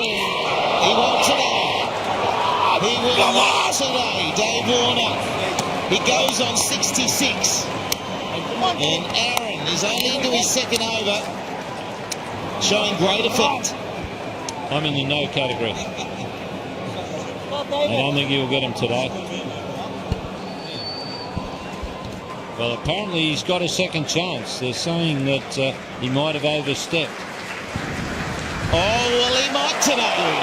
He won't today. He will not today. Dave Warner. He goes on 66. And Aaron is only into his second over, showing great effect. I'm in the no category. I don't think you'll get him today. Well, apparently he's got a second chance. They're saying that he might have overstepped. Oh, well, he might today.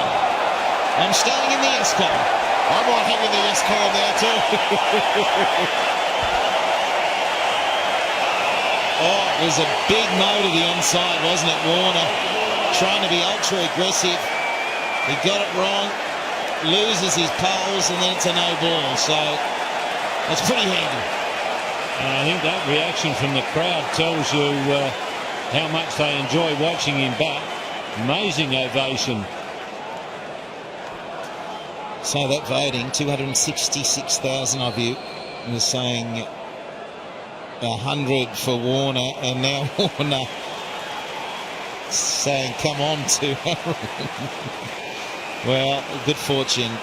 I'm staying in the S column. I might hang in the S column there too. Oh, it was a big mo to the onside, wasn't it? Warner trying to be ultra aggressive. He got it wrong, loses his poles, and then it's a no ball. So that's pretty handy. I think that reaction from the crowd tells you how much they enjoy watching him bat. Amazing ovation. So that voting, 266,000 of you, was saying 100 for Warner, and now Warner saying come on to Aaron. Well, good fortune.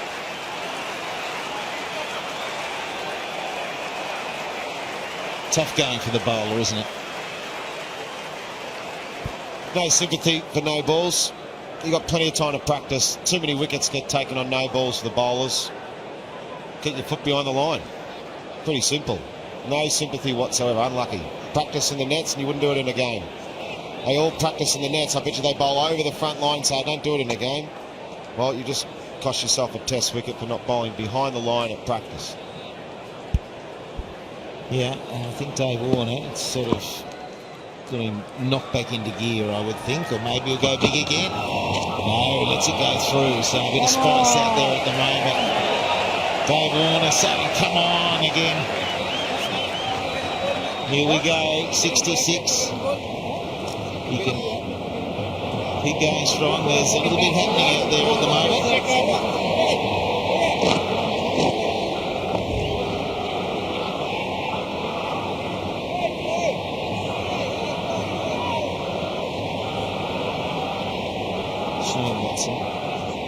Tough going for the bowler, isn't it? No sympathy for no balls. You got plenty of time to practice. Too many wickets get taken on no balls for the bowlers. Get your foot behind the line. Pretty simple. No sympathy whatsoever. Unlucky. Practice in the nets and you wouldn't do it in a game. They all practice in the nets. I bet you they bowl over the front line, so don't do it in a game. Well, you just cost yourself a test wicket for not bowling behind the line at practice. Yeah, and I think Dave Warner, it's sort of got him knocked back into gear, I would think, or maybe he'll go big again. No, lets it go through, so a bit of spice out there at the moment. Dave Warner saying, come on again. Here we go, 66. He can keep going strong. There's a little bit happening out there at the moment.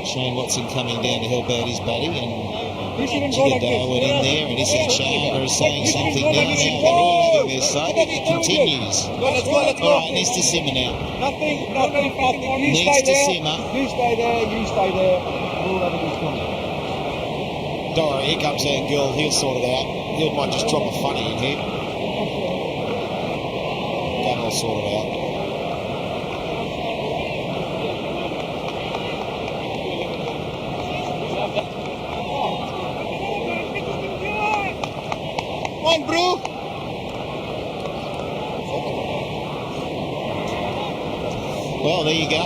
Shane Watson coming down to help out his buddy, and Jigger Darwin in there, and Issa Chandler is saying something now. They're all having their say. It continues. All right, needs to simmer now. Nothing. Needs to simmer. You stay there. We'll have a good time. Don't worry, here comes our girl. He'll sort it out. He might just drop a funny in here. That'll sort it out. On, bro. Well, there you go.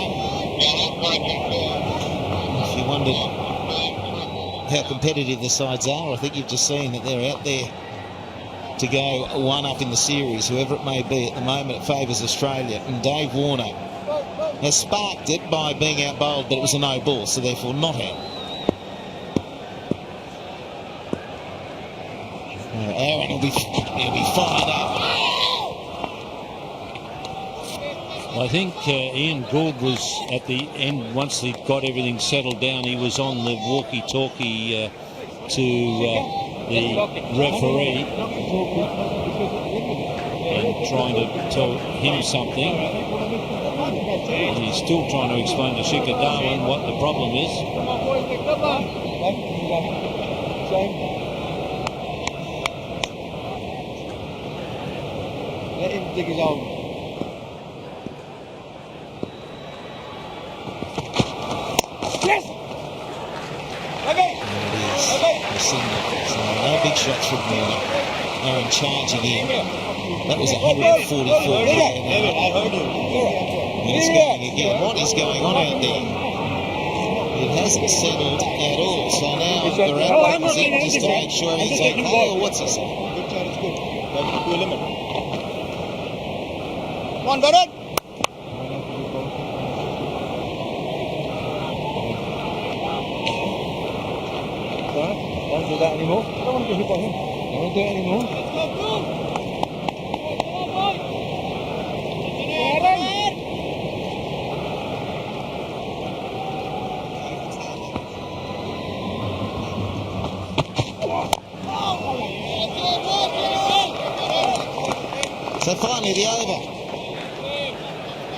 If you wondered how competitive the sides are, I think you've just seen that they're out there to go one up in the series, whoever it may be. At the moment, it favours Australia. And Dave Warner has sparked it by being out bowled, but it was a no ball, so therefore not out. Aaron will be fired up. I think Ian Gould was at the end, once he got everything settled down, he was on the walkie-talkie to the referee and trying to tell him something. And he's still trying to explain to Jigger Darwin what the problem is. Let him dig his own. Yes! Okay! The single. So no big shots from Warner. Aaron charging in. That was 144. I heard you. And it's going again. What is going on out there? It hasn't settled at all. So now they're out just to make sure he's okay, or what's he saying? Good shot, it's good. But to a limit. Come on, Bharat! Don't do that anymore. I don't want to get hit by him. I don't do it anymore. So finally the over.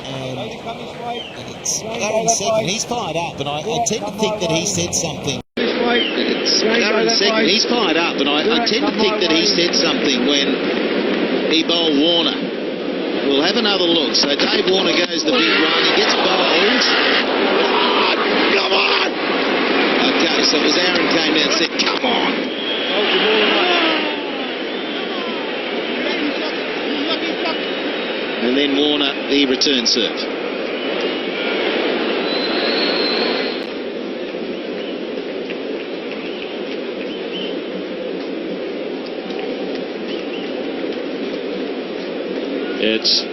And it's Aaron second. He's fired up, and I tend to think that he said something. It's Aaron second. He's fired up, and I tend to think that he said something when he bowled Warner. We'll have another look. So Dave Warner goes the big run. He gets bowled. Come on! Okay, so it was Aaron came down and said, come on! And then Warner, the return serve.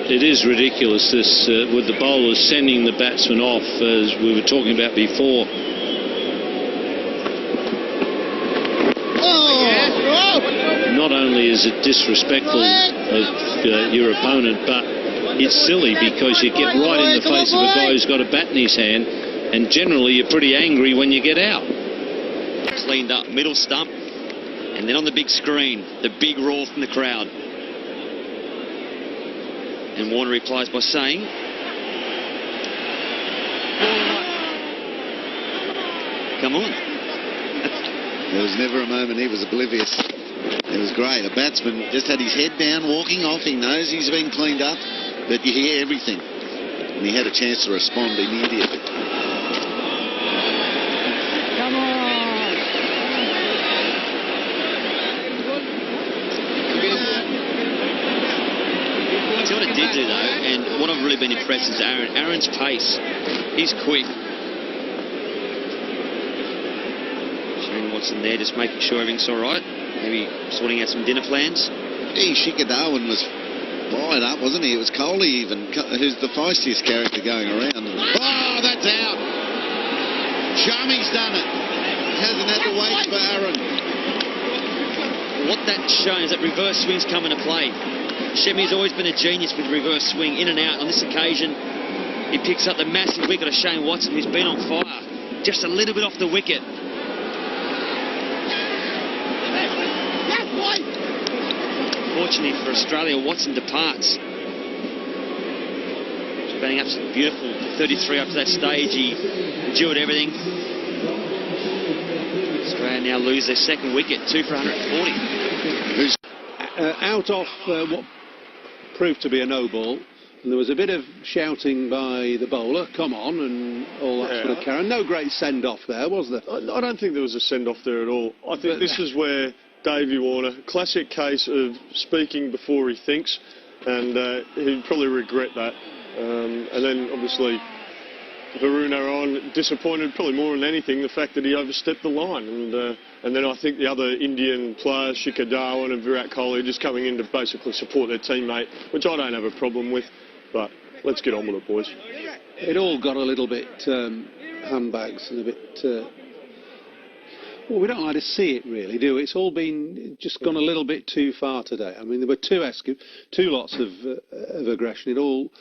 It is ridiculous, this with the bowlers sending the batsman off, as we were talking about before. Not only is it disrespectful of your opponent, but it's silly because you get right in the face of a guy who's got a bat in his hand, and generally you're pretty angry when you get out. Cleaned up middle stump, and then on the big screen, the big roar from the crowd. And Warner replies by saying, come on. There was never a moment he was oblivious. It was great. A batsman just had his head down, walking off. He knows he's been cleaned up, but you hear everything. And he had a chance to respond immediately. Come on. See what it did do, though, and what I've really been impressed is Aaron's pace. He's quick. Shane Watson there, just making sure everything's all right. Maybe sorting out some dinner plans. Gee, Shikhar Dhawan was fired up, wasn't he? It was Kohli even, who's the feistiest character going around. Oh, that's out. Shami's done it. Hasn't had to wait for Aaron. What that's shown is that reverse swings come into play. Shemi's always been a genius with reverse swing, in and out. On this occasion, he picks up the massive wicket of Shane Watson, who's been on fire. Just a little bit off the wicket. Fortunately for Australia, Watson departs. He's batting absolutely beautiful. 33 up to that stage, he endured everything. Australia now lose their second wicket, 2 for 140. Out off what proved to be a no ball, and there was a bit of shouting by the bowler, come on, and all that sort of carry. No great send-off there, was there? I don't think there was a send-off there at all. I think this is where Davey Warner, classic case of speaking before he thinks, and he'd probably regret that. And then, obviously, Varun Aaron disappointed probably more than anything the fact that he overstepped the line, and then I think the other Indian players, Shikhar Dhawan and Virat Kohli, just coming in to basically support their teammate, which I don't have a problem with, but let's get on with it, boys. It all got a little bit handbags and a bit... well, we don't like to see it really, do we? It's all been just gone a little bit too far today. I mean, there were two lots of aggression. It all